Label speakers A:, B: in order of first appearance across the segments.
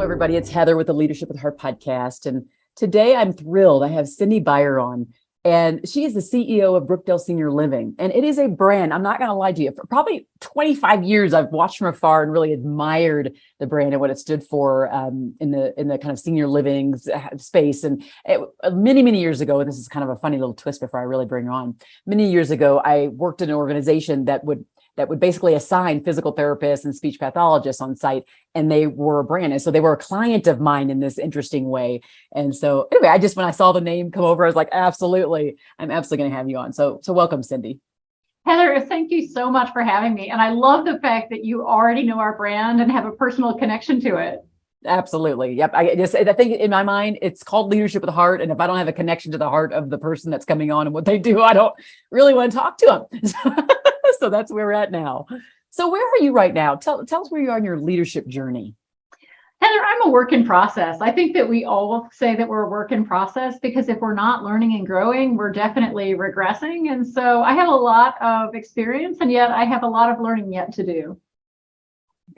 A: everybody. It's Heather with the Leadership with Heart podcast. And today I'm thrilled. I have Cindy Baier on, and she is the CEO of Brookdale Senior Living. And it is a brand. I'm not going to lie to you. For probably 25 years, I've watched from afar and really admired the brand and what it stood for in the kind of senior living space. And many years ago, and this is kind of a funny little twist before I really bring her on. Many years ago, I worked in an organization that would basically assign physical therapists and speech pathologists on site, and they were a brand. And so they were a client of mine in this interesting way. And so anyway, when I saw the name come over, I was like, I'm absolutely going to have you on. So welcome, Cindy.
B: Heather, thank you so much for having me. And I love the fact that you already know our brand and have a personal connection to it.
A: Absolutely. Yep. I think in my mind, it's called Leadership with the Heart. And if I don't have a connection to the heart of the person that's coming on and what they do, I don't really want to talk to them. So that's where we're at now. So where are you right now? Tell us where you are in your leadership journey.
B: Heather, I'm a work in process. I think that we all say that we're a work in process because if we're not learning and growing, we're definitely regressing. And so I have a lot of experience, and yet I have a lot of learning yet to do.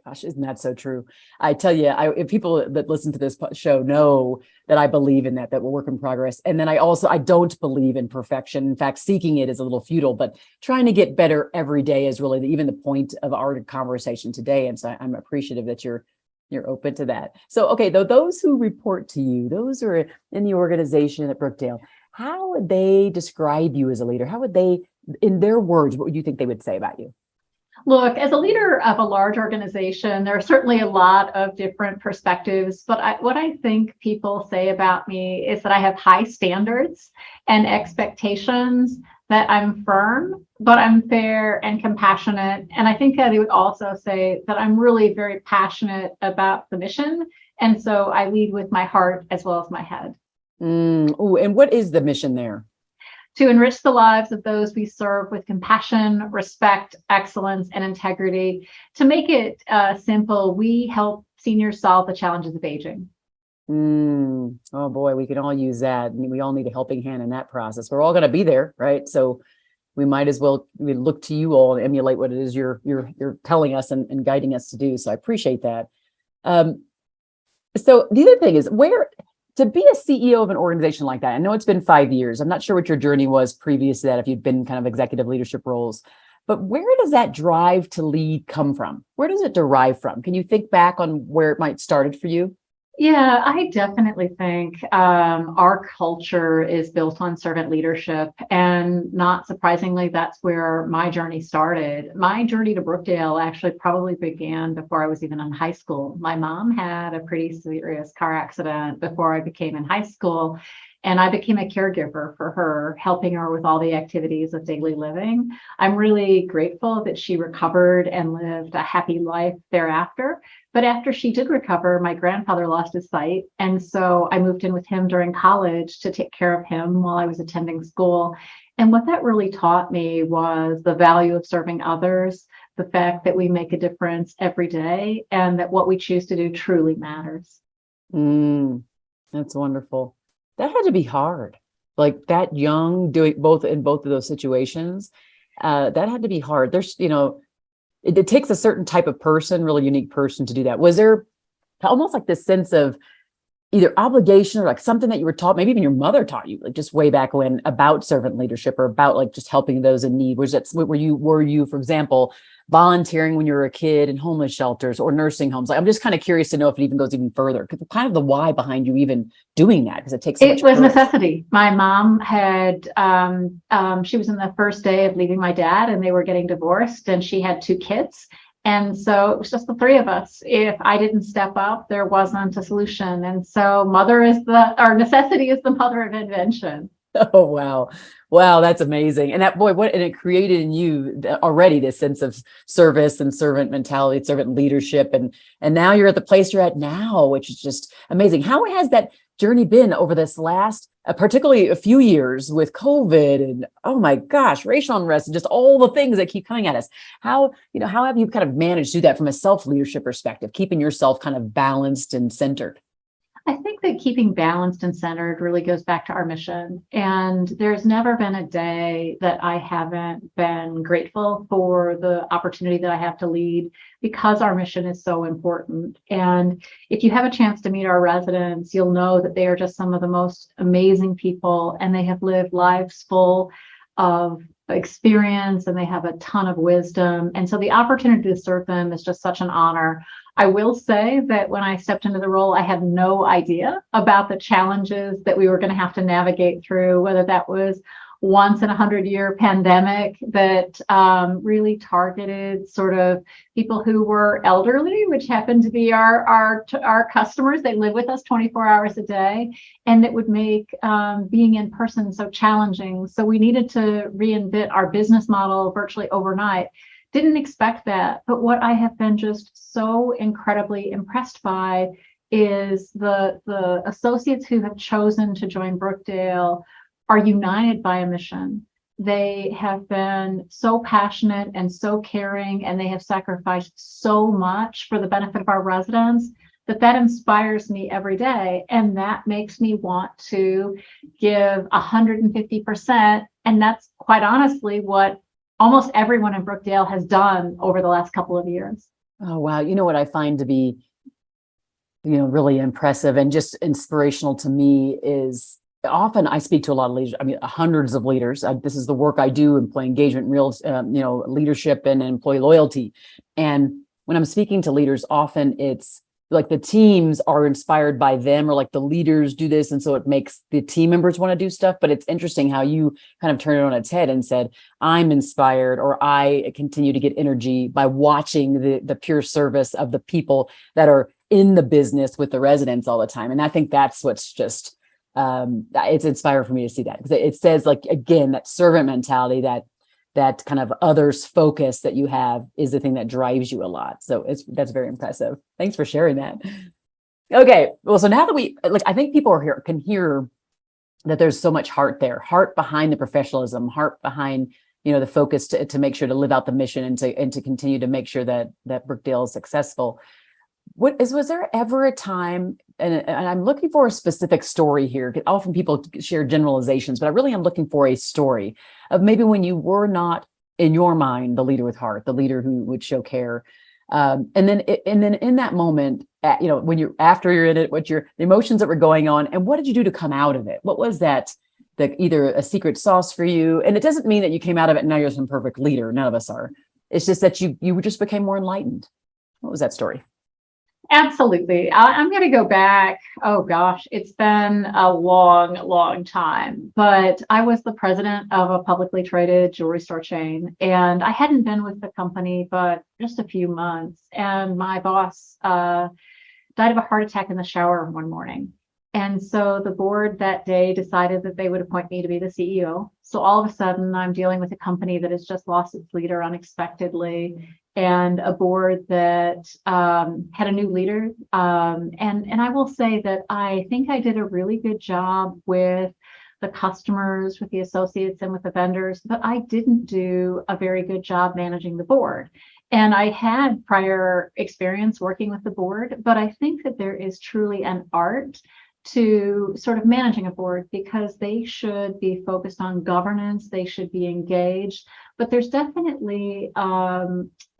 A: Gosh, isn't that so true? I tell you, if people that listen to this show know that I believe in that we're work in progress. And then I don't believe in perfection. In fact, seeking it is a little futile, but trying to get better every day is really even the point of our conversation today. And so I'm appreciative that you're open to that. So, okay, those who report to you, those who are in the organization at Brookdale, how would they describe you as a leader? How would they, in their words, what would you think they would say about you?
B: Look, as a leader of a large organization, there are certainly a lot of different perspectives, but what I think people say about me is that I have high standards and expectations, that I'm firm, but I'm fair and compassionate. And I think that they would also say that I'm really very passionate about the mission. And so I lead with my heart as well as my head.
A: And what is the mission there?
B: To enrich the lives of those we serve with compassion, respect, excellence, and integrity. To make it simple, we help seniors solve the challenges of aging.
A: Oh boy, we can all use that. I mean, we all need a helping hand in that process. We're all going to be there, right? So we might as well look to you all and emulate what it is you're telling us and guiding us to do. So I appreciate that. So the other thing is to be a CEO of an organization like that, I know it's been 5 years. I'm not sure what your journey was previous to that, if you'd been kind of executive leadership roles, but where does that drive to lead come from? Where does it derive from? Can you think back on where it might started for you?
B: Yeah, I definitely think our culture is built on servant leadership. And not surprisingly, that's where my journey started. My journey to Brookdale actually probably began before I was even in high school. My mom had a pretty serious car accident before I became in high school. And I became a caregiver for her, helping her with all the activities of daily living. I'm really grateful that she recovered and lived a happy life thereafter. But after she did recover, my grandfather lost his sight. And so I moved in with him during college to take care of him while I was attending school. And what that really taught me was the value of serving others, the fact that we make a difference every day, and that what we choose to do truly matters.
A: That's wonderful. That had to be hard, like that young, doing both in both of those situations. That had to be hard. There's, it takes a certain type of person, really unique person to do that. Was there almost like this sense of either obligation or like something that you were taught, maybe even your mother taught you, like just way back when, about servant leadership or about like just helping those in need? Were you, for example, volunteering when you were a kid in homeless shelters or nursing homes? Like, I'm just kind of curious to know if it even goes even further, because kind of the why behind you even doing that, because it takes so much
B: courage.
A: It was
B: necessity. My mom had, she was in the first day of leaving my dad, and they were getting divorced, and she had 2 kids. And so it was just the 3 of us. If I didn't step up, there wasn't a solution. And so necessity is the mother of invention.
A: Oh, wow. Wow. That's amazing. And and it created in you already this sense of service and servant mentality, servant leadership. And now you're at the place you're at now, which is just amazing. How has that journey been over this last, particularly a few years with COVID and, oh my gosh, racial unrest and just all the things that keep coming at us? How have you kind of managed to do that from a self-leadership perspective, keeping yourself kind of balanced and centered?
B: I think that keeping balanced and centered really goes back to our mission. And there's never been a day that I haven't been grateful for the opportunity that I have to lead, because our mission is so important. And if you have a chance to meet our residents, you'll know that they are just some of the most amazing people, and they have lived lives full of experience, and they have a ton of wisdom. And so the opportunity to serve them is just such an honor. I will say that when I stepped into the role, I had no idea about the challenges that we were going to have to navigate through, whether that was once in a 100-year pandemic that really targeted sort of people who were elderly, which happened to be our customers. They live with us 24 hours a day, and it would make being in person so challenging. So we needed to reinvent our business model virtually overnight. Didn't expect that, but what I have been just so incredibly impressed by is the associates who have chosen to join Brookdale are united by a mission. They have been so passionate and so caring, and they have sacrificed so much for the benefit of our residents that inspires me every day. And that makes me want to give 150%. And that's quite honestly what almost everyone in Brookdale has done over the last couple of years.
A: Oh, wow. You know what I find to be, really impressive and just inspirational to me is often I speak to a lot of leaders. I mean, hundreds of leaders. This is the work I do, employee engagement, real, leadership and employee loyalty. And when I'm speaking to leaders, often it's like the teams are inspired by them, or like the leaders do this. And so it makes the team members want to do stuff. But it's interesting how you kind of turn it on its head and said, I'm inspired, or I continue to get energy by watching the pure service of the people that are in the business with the residents all the time. And I think that's what's just, it's inspiring for me to see that, because it says, like, again, that servant mentality, that kind of others focus that you have is the thing that drives you a lot. So that's very impressive. Thanks for sharing that. Okay. Well, so now that I think people can hear that there's so much heart there, heart behind the professionalism, heart behind, the focus to make sure to live out the mission and to continue to make sure that Brookdale is successful. Was there ever a time, and I'm looking for a specific story here, because often people share generalizations, but I really am looking for a story of maybe when you were not, in your mind, the leader with heart, the leader who would show care. And then in that moment, after you're in it, the emotions that were going on, and what did you do to come out of it? What was that, either a secret sauce for you? And it doesn't mean that you came out of it and now you're some perfect leader. None of us are. It's just that you just became more enlightened. What was that story?
B: Absolutely. I'm going to go back. Oh gosh, it's been a long, long time. But I was the president of a publicly traded jewelry store chain, and I hadn't been with the company but just a few months. And my boss died of a heart attack in the shower one morning. And so the board that day decided that they would appoint me to be the CEO. So all of a sudden, I'm dealing with a company that has just lost its leader unexpectedly, and a board that had a new leader. And I will say that I think I did a really good job with the customers, with the associates, and with the vendors, but I didn't do a very good job managing the board. And I had prior experience working with the board, but I think that there is truly an art to sort of managing a board, because they should be focused on governance, they should be engaged, but there's definitely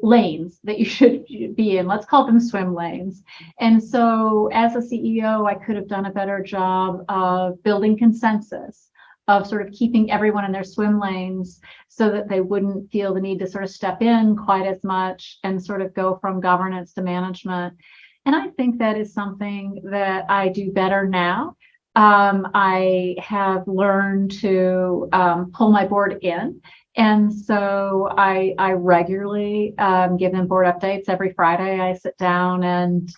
B: lanes that you should be in. Let's call them swim lanes. And so as a CEO, I could have done a better job of building consensus, of sort of keeping everyone in their swim lanes so that they wouldn't feel the need to sort of step in quite as much and sort of go from governance to management. And I think that is something that I do better now. I have learned to pull my board in. And so I regularly give them board updates. Every Friday, I sit down and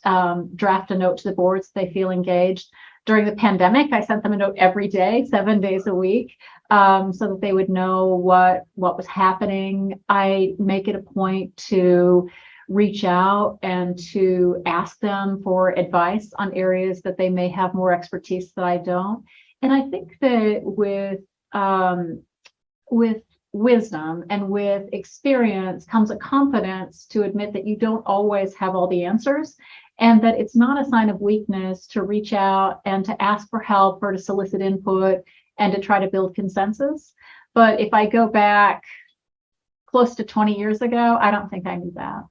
B: draft a note to the board so they feel engaged. During the pandemic, I sent them a note every day, 7 days a week, so that they would know what was happening. I make it a point to reach out and to ask them for advice on areas that they may have more expertise that I don't. And I think that with wisdom and with experience comes a confidence to admit that you don't always have all the answers, and that it's not a sign of weakness to reach out and to ask for help or to solicit input and to try to build consensus. But if I go back close to 20 years ago, I don't think I knew that.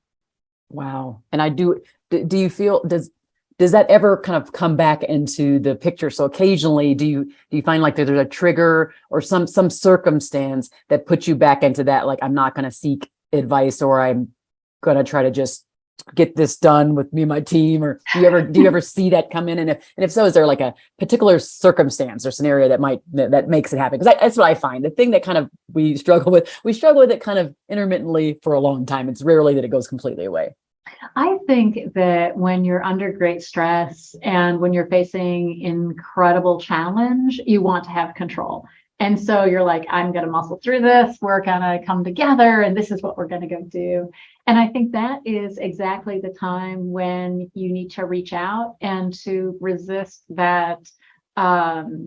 A: Wow. And I do you feel, does that ever kind of come back into the picture? So occasionally do you find like there's a trigger or some circumstance that puts you back into that, like, I'm not going to seek advice, or I'm going to try to just get this done with me and my team? Or do you ever see that come in? And if so, is there like a particular circumstance or scenario that makes it happen? Because that's what I find. The thing that kind of we struggle with it kind of intermittently for a long time. It's rarely that it goes completely away.
B: I think that when you're under great stress and when you're facing incredible challenge, you want to have control. And so you're like, I'm going to muscle through this. We're going to come together, and this is what we're going to go do. And I think that is exactly the time when you need to reach out and to resist that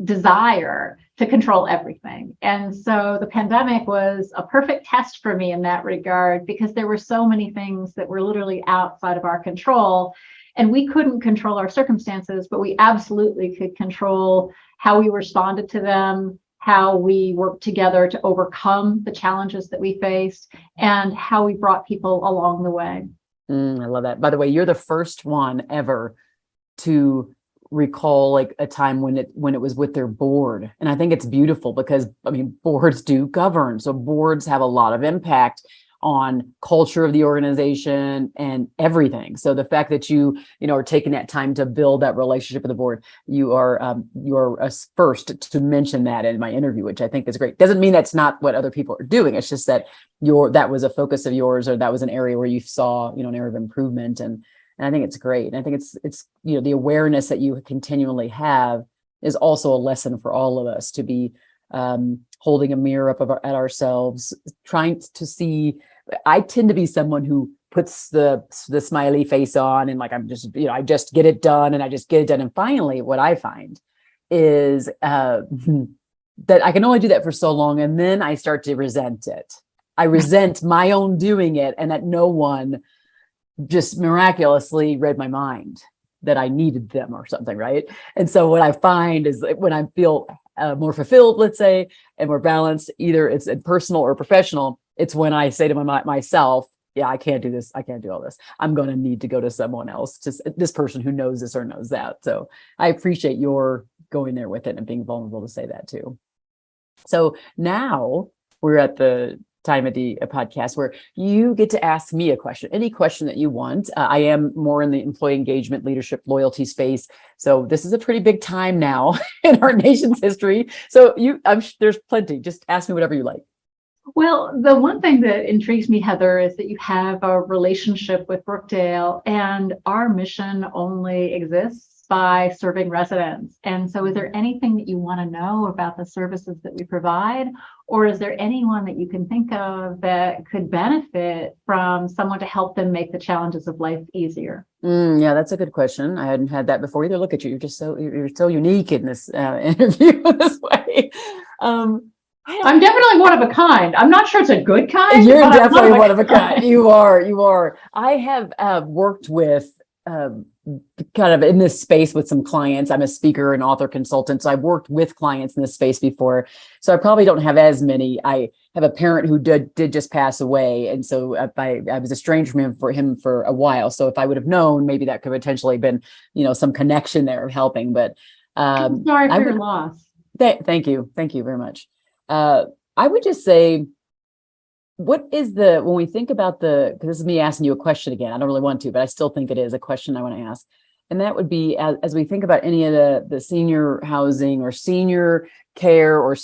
B: desire to control everything. And so the pandemic was a perfect test for me in that regard, because there were so many things that were literally outside of our control. And we couldn't control our circumstances, but we absolutely could control how we responded to them, how we worked together to overcome the challenges that we faced, and how we brought people along the way.
A: I love that. By the way, you're the first one ever to recall like a time when it was with their board. And I think it's beautiful because, I mean, boards do govern. So boards have a lot of impact on culture of the organization and everything. So the fact that you are taking that time to build that relationship with the board, you're first to mention that in my interview, which I think is great. Doesn't mean that's not what other people are doing. It's just that that was a focus of yours, or that was an area where you saw, an area of improvement. And I think it's great. And I think it's the awareness that you continually have is also a lesson for all of us to be holding a mirror up at ourselves, trying to see. I tend to be someone who puts the smiley face on and like, I'm just, I just get it done and I just get it done. And finally, what I find is that I can only do that for so long. And then I start to resent it. I resent my own doing it, and that no one just miraculously read my mind that I needed them or something, right? And so what I find is that when I feel more fulfilled, let's say, and more balanced, either it's in personal or professional, it's when I say to myself, yeah, I can't do this. I can't do all this. I'm going to need to go to someone else, to this person who knows this or knows that. So I appreciate your going there with it and being vulnerable to say that too. So now we're at the time of the podcast where you get to ask me a question, any question that you want. I am more in the employee engagement, leadership, loyalty space. So this is a pretty big time now in our nation's history. So there's plenty. Just ask me whatever you like.
B: Well, the one thing that intrigues me, Heather, is that you have a relationship with Brookdale, and our mission only exists by serving residents. And so is there anything that you want to know about the services that we provide? Or is there anyone that you can think of that could benefit from someone to help them make the challenges of life easier?
A: Yeah, that's a good question. I hadn't had that before either. Look at you. You're so unique in this interview this way.
B: I'm definitely one of a kind. I'm not sure it's a good kind.
A: You're definitely one of a kind. You are. I have worked with kind of in this space with some clients. I'm a speaker and author consultant, so I've worked with clients in this space before. So I probably don't have as many. I have a parent who did just pass away, and so I was estranged from him for a while. So if I would have known, maybe that could potentially been some connection there of helping. But
B: I'm sorry for your loss.
A: Thank you very much. I would just say, when we think about because this is me asking you a question again, I don't really want to, but I still think it is a question I want to ask. And that would be, as we think about any of the senior housing or senior care or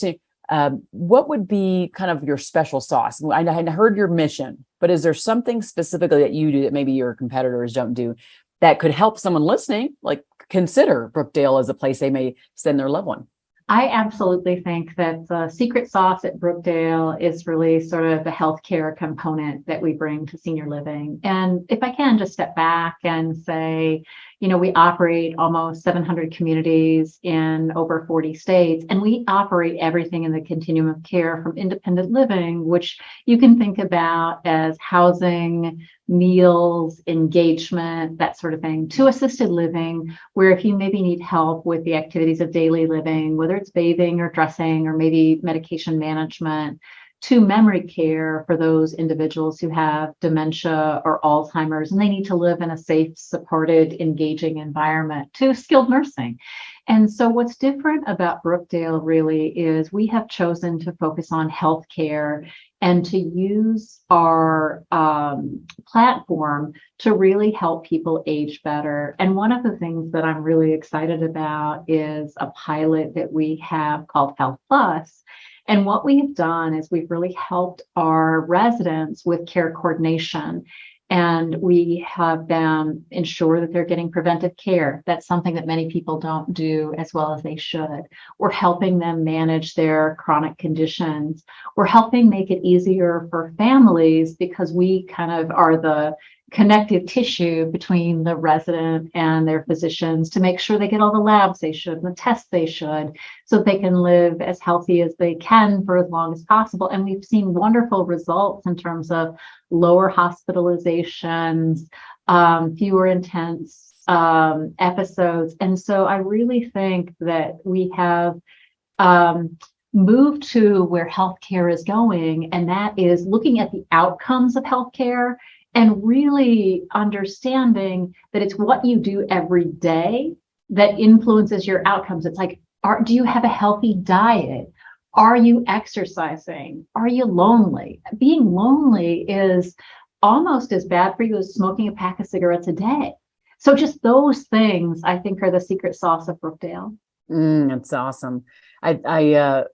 A: what would be kind of your special sauce? I heard your mission, but is there something specifically that you do that maybe your competitors don't do that could help someone listening, like consider Brookdale as a place they may send their loved one?
B: I absolutely think that the secret sauce at Brookdale is really sort of the healthcare component that we bring to senior living. And if I can just step back and say, We operate almost 700 communities in over 40 states, and we operate everything in the continuum of care from independent living, which you can think about as housing, meals, engagement, that sort of thing, to assisted living, where if you maybe need help with the activities of daily living, whether it's bathing or dressing or maybe medication management, to memory care for those individuals who have dementia or Alzheimer's and they need to live in a safe, supported, engaging environment, to skilled nursing. And so what's different about Brookdale really is we have chosen to focus on healthcare and to use our platform to really help people age better. And one of the things that I'm really excited about is a pilot that we have called Health Plus. And what we have done is we've really helped our residents with care coordination. And we have them ensure that they're getting preventive care. That's something that many people don't do as well as they should. We're helping them manage their chronic conditions. We're helping make it easier for families because we kind of are the connective tissue between the resident and their physicians to make sure they get all the labs they should and the tests they should so they can live as healthy as they can for as long as possible. And we've seen wonderful results in terms of lower hospitalizations, fewer intense episodes. And so I really think that we have moved to where healthcare is going, and that is looking at the outcomes of healthcare and really understanding that it's what you do every day that influences your outcomes. It's like, do you have a healthy diet? Are you exercising? Are you lonely? Being lonely is almost as bad for you as smoking a pack of cigarettes a day. So just those things, I think, are the secret sauce of Brookdale.
A: That's awesome. I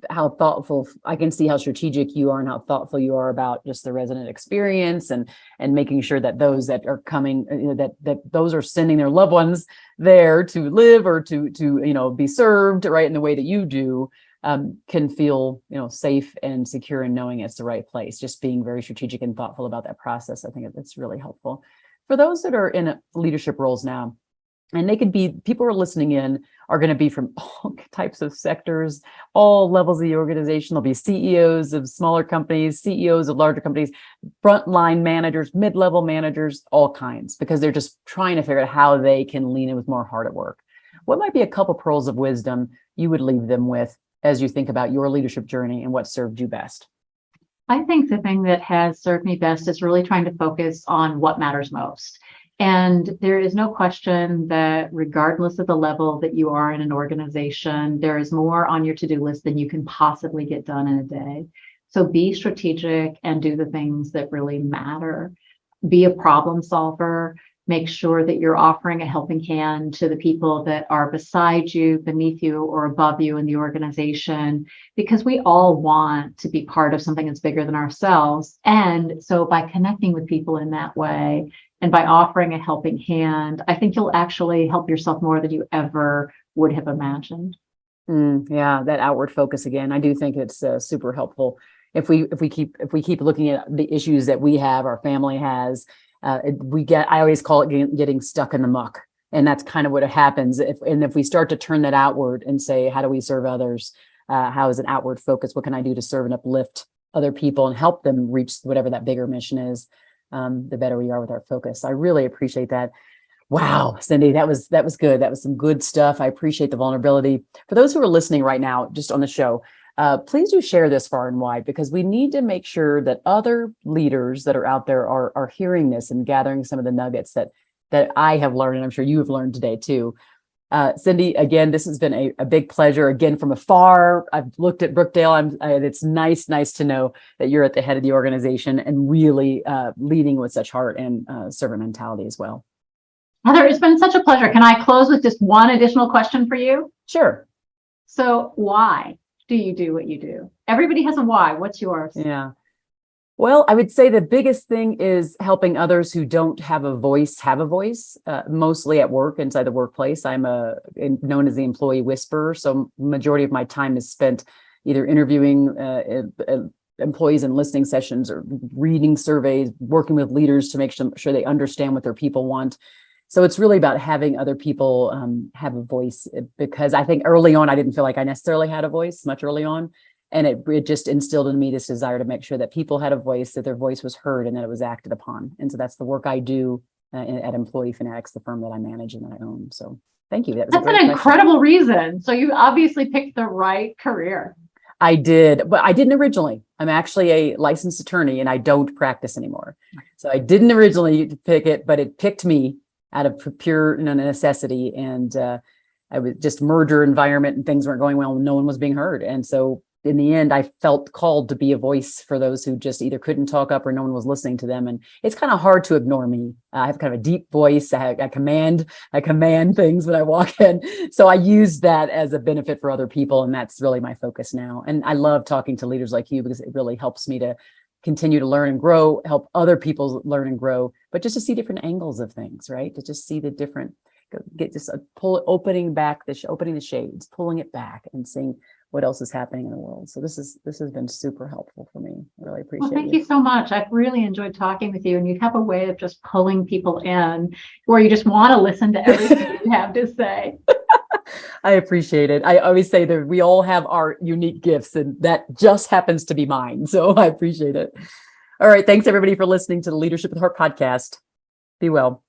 A: how thoughtful, I can see how strategic you are and how thoughtful you are about just the resident experience and making sure that those that are coming, that those are sending their loved ones there to live or to be served right in the way that you do, can feel safe and secure in knowing it's the right place. Just being very strategic and thoughtful about that process, I think it's really helpful for those that are in leadership roles now. And they could be, people who are listening in are going to be from all types of sectors, all levels of the organization. There'll be CEOs of smaller companies, CEOs of larger companies, frontline managers, mid-level managers, all kinds, because they're just trying to figure out how they can lean in with more heart at work. What might be a couple pearls of wisdom you would leave them with as you think about your leadership journey and what served you best?
B: I think the thing that has served me best is really trying to focus on what matters most. And there is no question that regardless of the level that you are in an organization, there is more on your to-do list than you can possibly get done in a day. So be strategic and do the things that really matter. Be a problem solver. Make sure that you're offering a helping hand to the people that are beside you, beneath you, or above you in the organization, because we all want to be part of something that's bigger than ourselves. And so by connecting with people in that way, and by offering a helping hand, I think you'll actually help yourself more than you ever would have imagined.
A: Yeah, that outward focus again. I do think it's super helpful. If we keep looking at the issues that we have, our family has, I always call it getting stuck in the muck, and that's kind of what happens. If we start to turn that outward and say, how do we serve others? How is an outward focus? What can I do to serve and uplift other people and help them reach whatever that bigger mission is? The better we are with our focus. I really appreciate that. Wow, Cindy, that was good. That was some good stuff. I appreciate the vulnerability. For those who are listening right now, just on the show, please do share this far and wide, because we need to make sure that other leaders that are out there are hearing this and gathering some of the nuggets that I have learned, and I'm sure you have learned today too. Cindy, again, this has been a big pleasure. Again, from afar, I've looked at Brookdale. It's nice to know that you're at the head of the organization and really leading with such heart and servant mentality as well.
B: Heather, it's been such a pleasure. Can I close with just one additional question for you?
A: Sure.
B: So why do you do what you do? Everybody has a why. What's yours?
A: Yeah. Well, I would say the biggest thing is helping others who don't have a voice, mostly at work, inside the workplace. I'm known as the employee whisperer. So majority of my time is spent either interviewing employees in listening sessions or reading surveys, working with leaders to make sure they understand what their people want. So it's really about having other people have a voice, because I think early on, I didn't feel like I necessarily had a voice much early on. And it just instilled in me this desire to make sure that people had a voice, that their voice was heard, and that it was acted upon. And so that's the work I do at Employee Fanatics, the firm that I manage and that I own. So thank you. That was
B: That's an incredible reason. So you obviously picked the right career.
A: I did, but I didn't originally. I'm actually a licensed attorney and I don't practice anymore. So I didn't originally pick it, but it picked me out of pure necessity. And I was just merger environment and things weren't going well. No one was being heard. And so in the end, I felt called to be a voice for those who just either couldn't talk up or no one was listening to them. And it's kind of hard to ignore me. I have kind of a deep voice. I command things when I walk in. So I use that as a benefit for other people. And that's really my focus now. And I love talking to leaders like you, because it really helps me to continue to learn and grow, help other people learn and grow, but just to see different angles of things, right? To just see the different, get just opening the shades, pulling it back and seeing what else is happening in the world. So this has been super helpful for me. I really appreciate it.
B: Well, thank you so much. I've really enjoyed talking with you, and you have a way of just pulling people in where you just want to listen to everything you have to say.
A: I appreciate it. I always say that we all have our unique gifts, and that just happens to be mine. So I appreciate it. All right. Thanks everybody for listening to the Leadership with Heart podcast. Be well.